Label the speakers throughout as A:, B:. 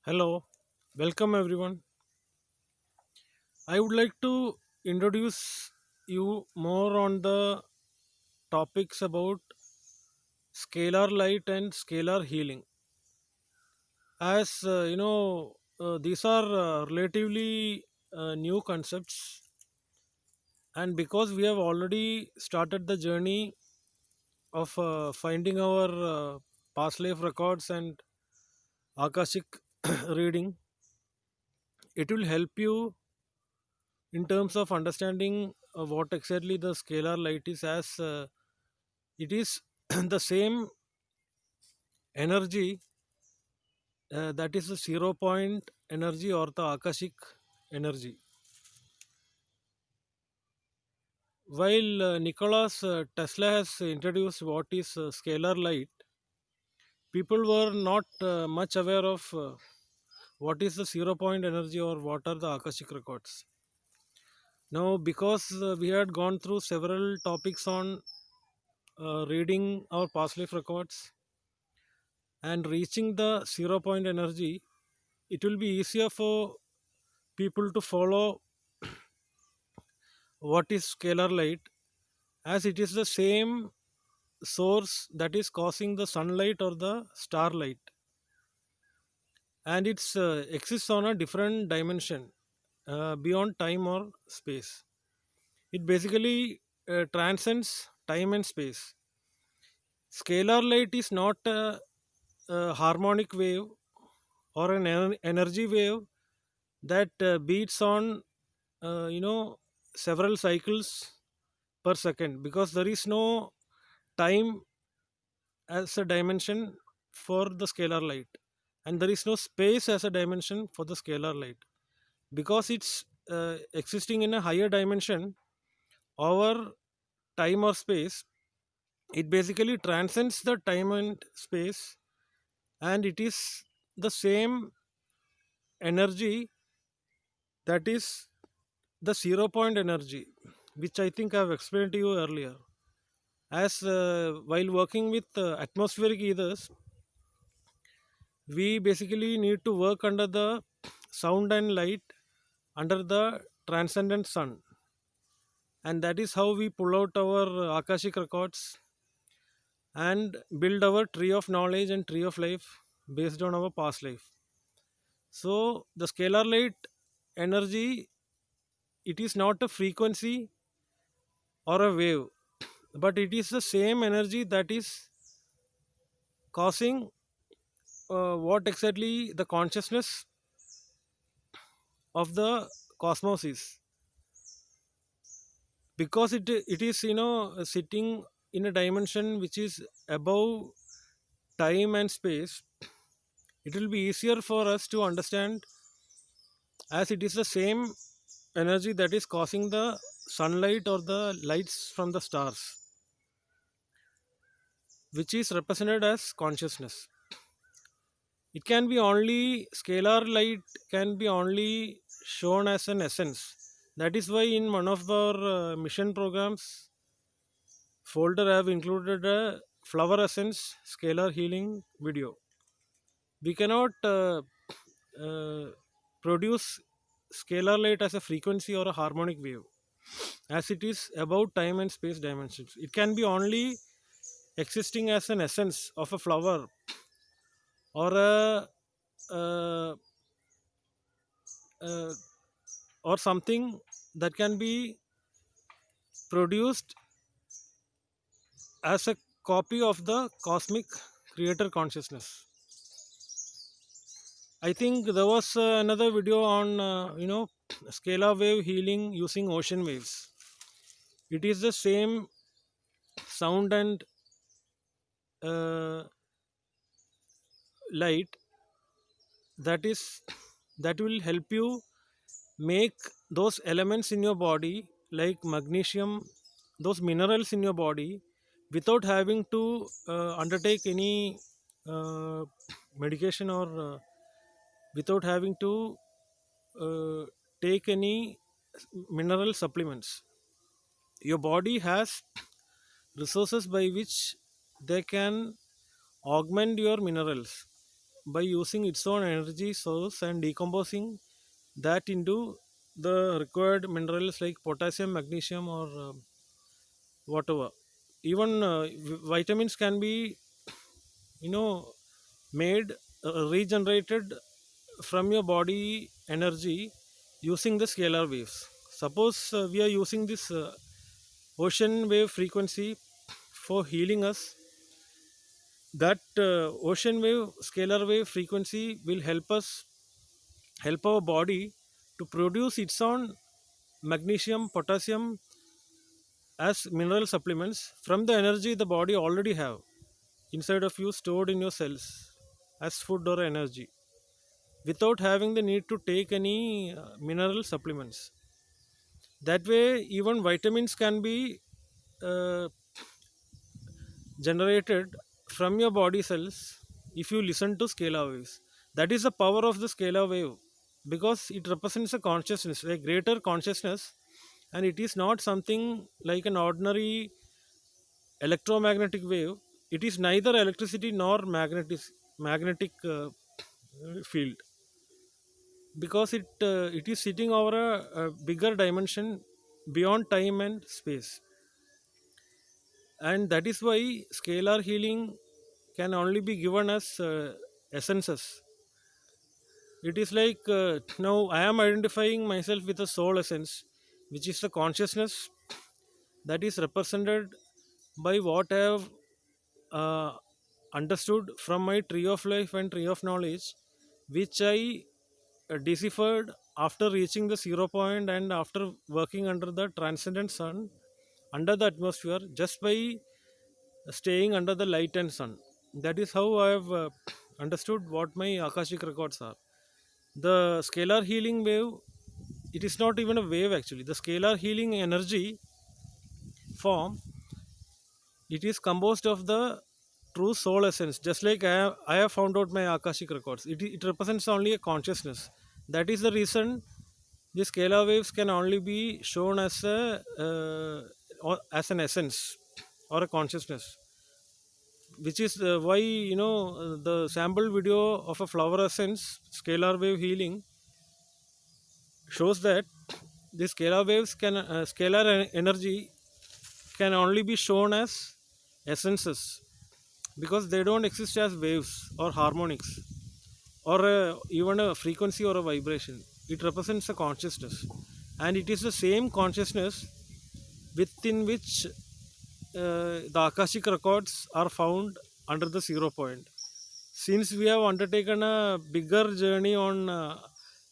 A: Hello, welcome everyone. I would like to introduce you more on the topics about scalar light and scalar healing. As these are relatively new concepts, and because we have already started the journey of finding our past life records and Akashic reading, it will help you in terms of understanding what exactly the scalar light is, as it is the same energy, that is the 0 point energy or the akashic energy. While Nicholas Tesla has introduced what is scalar light, people were not much aware of what is the 0 point energy or what are the akashic records. Now, because we had gone through several topics on reading our past life records and reaching the 0 point energy, it will be easier for people to follow what is scalar light, as it is the same source that is causing the sunlight or the starlight, and it exists on a different dimension beyond time or space. It basically transcends time and space. Scalar light is not a harmonic wave or an energy wave that beats on several cycles per second, because there is no time as a dimension for the scalar light, and there is no space as a dimension for the scalar light, because it's existing in a higher dimension over time or space. It basically transcends the time and space, and it is the same energy, that is the 0 point energy, which I think I've explained to you earlier. As while working with atmospheric ethers, we basically need to work under the sound and light under the transcendent sun, and that is how we pull out our akashic records and build our tree of knowledge and tree of life based on our past life. So the scalar light energy, it is not a frequency or a wave, but it is the same energy that is causing what exactly the consciousness of the cosmos is, because it is sitting in a dimension which is above time and space. It will be easier for us to understand, as it is the same energy that is causing the sunlight or the lights from the stars, which is represented as consciousness. It can be only scalar light, can be only shown as an essence. That is why in one of our mission programs folder I have included a flower essence scalar healing video. We cannot uh, produce scalar light as a frequency or a harmonic wave, as it is about time and space dimensions. It can be only existing as an essence of a flower or a uh, uh, or something that can be produced as a copy of the cosmic creator consciousness. I think there was another video on scalar wave healing using ocean waves. It is the same sound and uh, light that is that will help you make those elements in your body, like magnesium, those minerals in your body, without having to undertake any uh, medication, or without having to uh, take any mineral supplements. Your body has resources by which they can augment your minerals. by using its own energy source and decomposing that into the required minerals like potassium, magnesium, or whatever. Even vitamins can be, you know, made regenerated from your body energy using the scalar waves. Suppose we are using this ocean wave frequency for healing us. That ocean wave scalar wave frequency will help our body to produce its own magnesium, potassium as mineral supplements from the energy the body already have inside of you, stored in your cells as food or energy, without having the need to take any mineral supplements. That way, even vitamins can be uh, generated from your body cells if you listen to scalar waves. That is the power of the scalar wave, because it represents a consciousness, a greater consciousness, and it is not something like an ordinary electromagnetic wave. It is neither electricity nor magnetic field, because it is sitting over a bigger dimension beyond time and space. And that is why scalar healing can only be given as essences. It is like, now I am identifying myself with a soul essence, which is the consciousness that is represented by what I have uh, understood from my tree of life and tree of knowledge, which I deciphered after reaching the 0 point and after working under the transcendent sun, under the atmosphere, just by staying under the light and sun. That is how I have understood what my Akashic records are. The scalar healing wave, it is not even a wave actually. The scalar healing energy form, it is composed of the true soul essence. Just like I have found out my Akashic records. It represents only a consciousness. That is the reason the scalar waves can only be shown as or as an essence or a consciousness, which is why, the sample video of a flower essence scalar wave healing shows that the scalar waves can energy can only be shown as essences, because they don't exist as waves or harmonics or even a frequency or a vibration. It represents a consciousness, and it is the same consciousness within which the Akashic records are found under the 0 point. Since we have undertaken a bigger journey on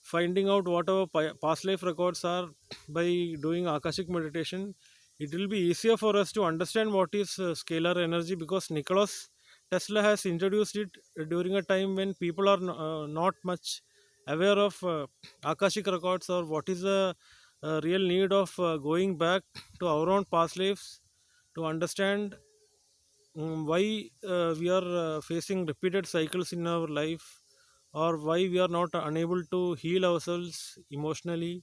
A: finding out what our past life records are by doing Akashic meditation, it will be easier for us to understand what is scalar energy, because Nicholas Tesla has introduced it during a time when people are not much aware of Akashic records, or what is the real need of going back to our own past lives to understand why we are facing repeated cycles in our life, or why we are not unable to heal ourselves emotionally,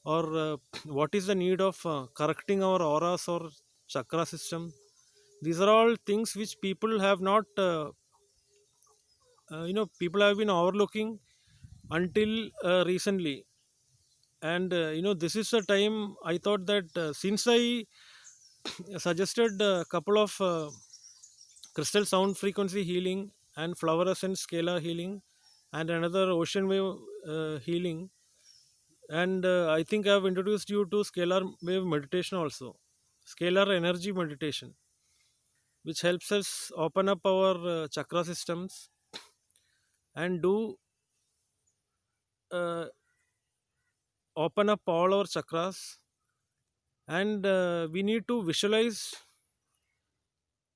A: or what is the need of correcting our auras or chakra system. These are all things which people have not people have been overlooking until recently. And this is the time I thought that, since I suggested a couple of crystal sound frequency healing and fluorescent scalar healing and another ocean wave healing, and I think I have introduced you to scalar wave meditation also, scalar energy meditation, which helps us open up our chakra systems and do uh, open up all our chakras. And we need to visualize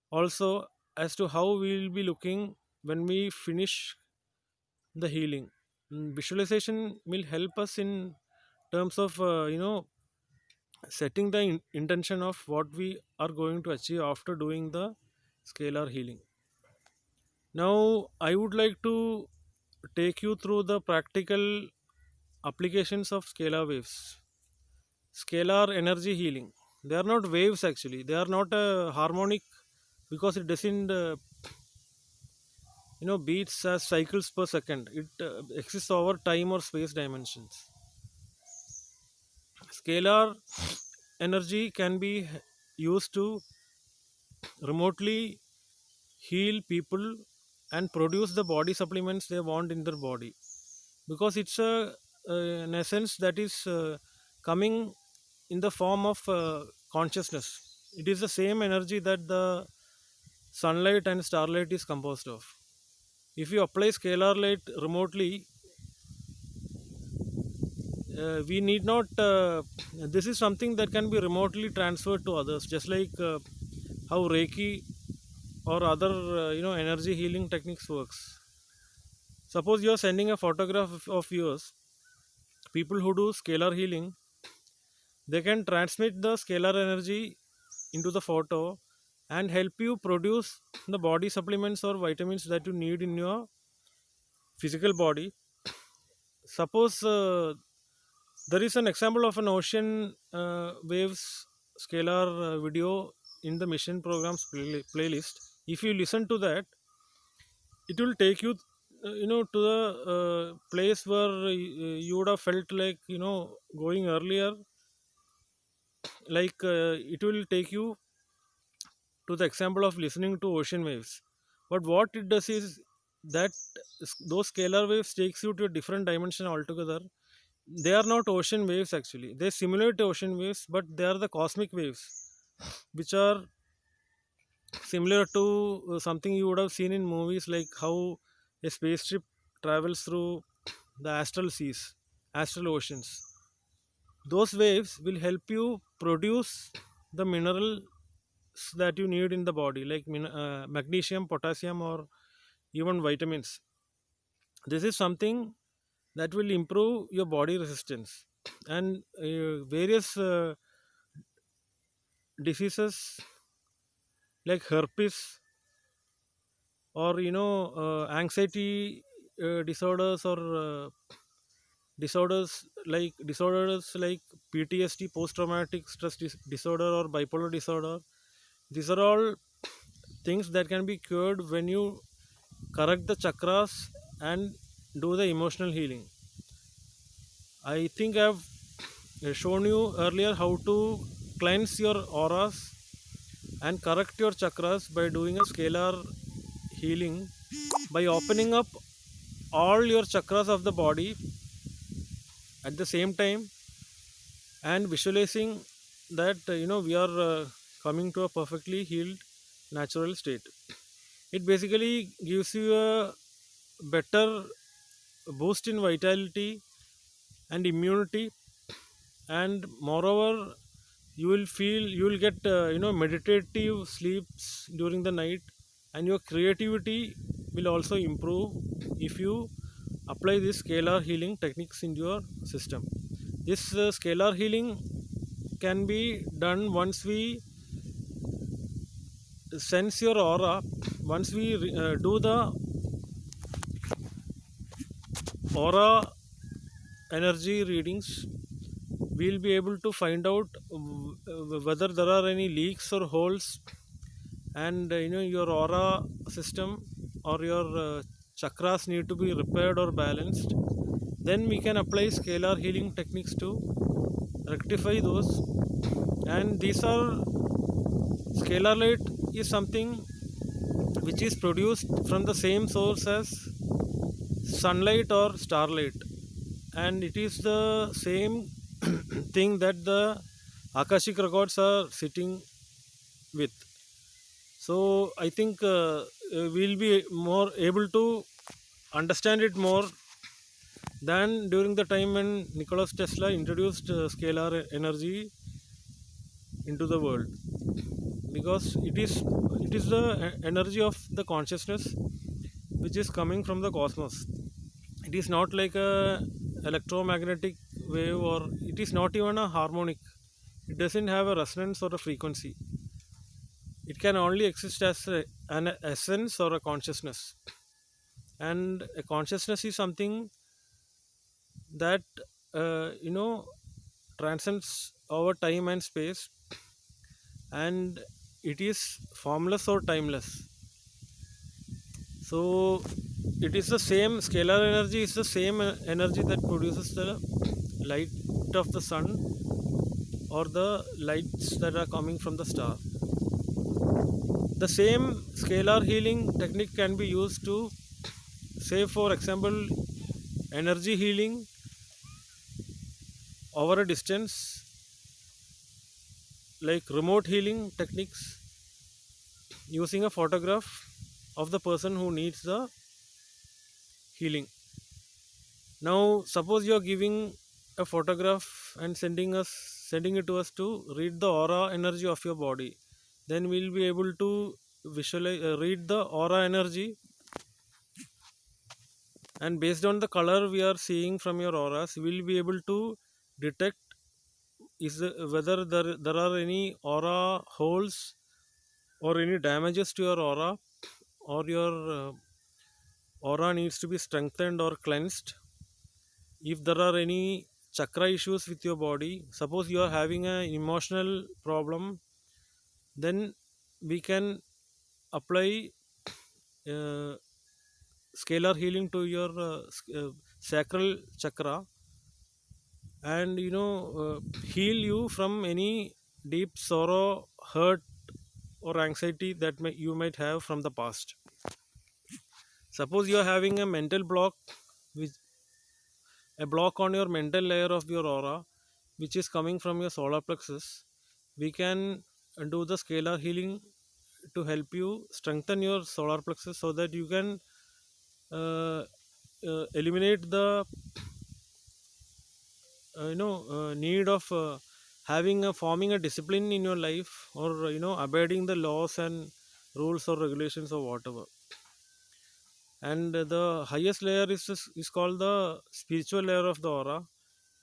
A: also as to how we will be looking when we finish the healing. Visualization will help us in terms of setting the intention of what we are going to achieve after doing the scalar healing. Now I would like to take you through the practical applications of scalar waves. Scalar energy healing, they are not waves actually, they are not a harmonic, because it doesn't beats as cycles per second. It exists over time or space dimensions. Scalar energy can be used to remotely heal people and produce the body supplements they want in their body, because it's an essence that is coming in the form of consciousness. It is the same energy that the sunlight and starlight is composed of. If you apply scalar light remotely, we need not this is something that can be remotely transferred to others, just like how reiki or other energy healing techniques works. Suppose you are sending a photograph of yours. People who do scalar healing, they can transmit the scalar energy into the photo and help you produce the body supplements or vitamins that you need in your physical body. Suppose there is an example of an ocean waves scalar video in the mission programs playlist. If you listen to that, it will take you to the place where you would have felt like going earlier. Like it will take you to the example of listening to ocean waves. But what it does is that those scalar waves takes you to a different dimension altogether. They are not ocean waves actually. They simulate ocean waves, but they are the cosmic waves, which are similar to something you would have seen in movies, like how a spaceship travels through the astral seas, astral oceans. Those waves will help you produce the minerals that you need in the body, like magnesium, potassium, or even vitamins. This is something that will improve your body resistance, and various diseases like herpes or anxiety disorders, or disorders like PTSD, post traumatic stress disorder, or bipolar disorder. These are all things that can be cured when you correct the chakras and do the emotional healing. I think I've shown you earlier how to cleanse your auras and correct your chakras by doing a scalar healing, by opening up all your chakras of the body at the same time and visualizing that we are coming to a perfectly healed natural state. It basically gives you a better boost in vitality and immunity, and moreover you will get meditative sleeps during the night, and your creativity will also improve if you apply this scalar healing techniques in your system. This scalar healing can be done once we sense your aura. Once we do the aura energy readings, we'll be able to find out whether there are any leaks or holes, and your aura system or your chakras need to be repaired or balanced. Then we can apply scalar healing techniques to rectify those. And these are scalar light is something which is produced from the same source as sunlight or starlight, and it is the same thing that the akashic records are sitting with. So I think we'll be more able to understand it more than during the time when Nikola Tesla introduced scalar energy into the world, because it is the energy of the consciousness which is coming from the cosmos. It is not like a electromagnetic wave, or it is not even a harmonic. It doesn't have a resonance or a frequency. It can only exist as an essence or a consciousness. And a consciousness is something that transcends over time and space, and it is formless or timeless. So it is the same, scalar energy is the same energy that produces the light of the sun or the lights that are coming from the star. The same scalar healing technique can be used to, say for example, energy healing over a distance, like remote healing techniques, using a photograph of the person who needs the healing. Now suppose you are giving a photograph and sending it to us to read the aura energy of your body, then we'll be able to visualize read the aura energy, and based on the color we are seeing from your auras, we'll be able to detect whether there are any aura holes or any damages to your aura, or your aura needs to be strengthened or cleansed. If there are any chakra issues with your body, suppose you are having an emotional problem, then we can apply uh, scalar healing to your sacral chakra, and heal you from any deep sorrow, hurt, or anxiety that you might have from the past. Suppose you are having a mental block, with a block on your mental layer of your aura, which is coming from your solar plexus, we can do the scalar healing to help you strengthen your solar plexus so that you can uh, eliminate the need of having a forming a discipline in your life, or abiding the laws and rules or regulations or whatever. And the highest layer is called the spiritual layer of the aura,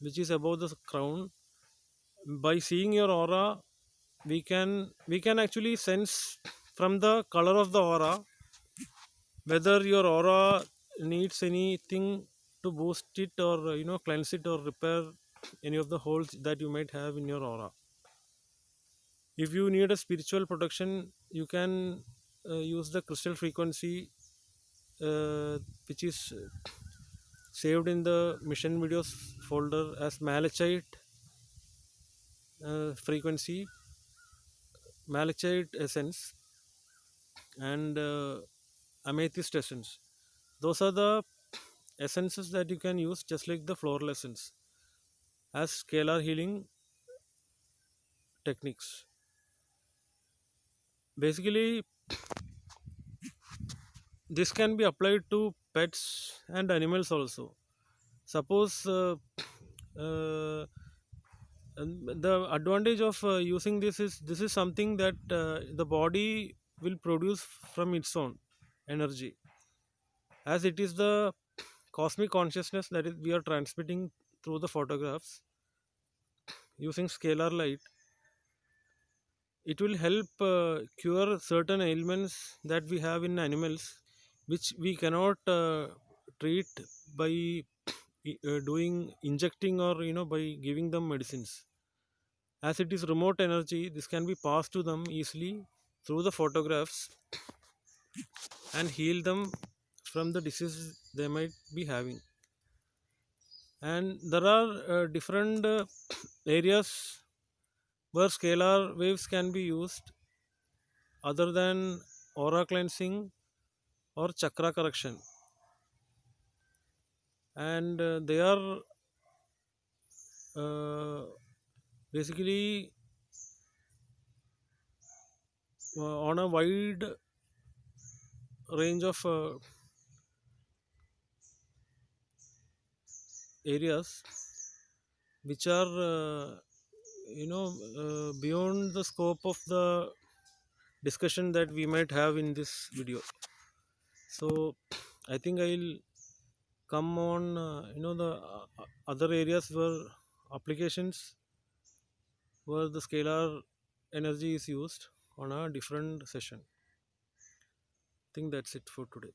A: which is above the crown. By seeing your aura, we can actually sense from the color of the aura whether your aura needs anything to boost it, or cleanse it, or repair any of the holes that you might have in your aura. If you need a spiritual protection, you can use the crystal frequency, uh, which is saved in the mission videos folder as malachite frequency, malachite essence, and amethyst essence. Those are the essences that you can use, just like the floral essence, as scalar healing techniques. Basically, this can be applied to pets and animals also. Suppose uh, the advantage of using this is something that the body will produce from its own energy, as it is the cosmic consciousness that is we are transmitting through the photographs using scalar light. It will help cure certain ailments that we have in animals, which we cannot treat by doing injecting, or by giving them medicines. As it is remote energy, this can be passed to them easily through the photographs and heal them from the diseases they might be having. And there are different areas where scalar waves can be used other than aura cleansing or chakra correction, and they are uh, basically on a wide range of areas, which are beyond the scope of the discussion that we might have in this video. So I think I'll come on the other areas where applications where the scalar energy is used on a different session. I think that's it for today.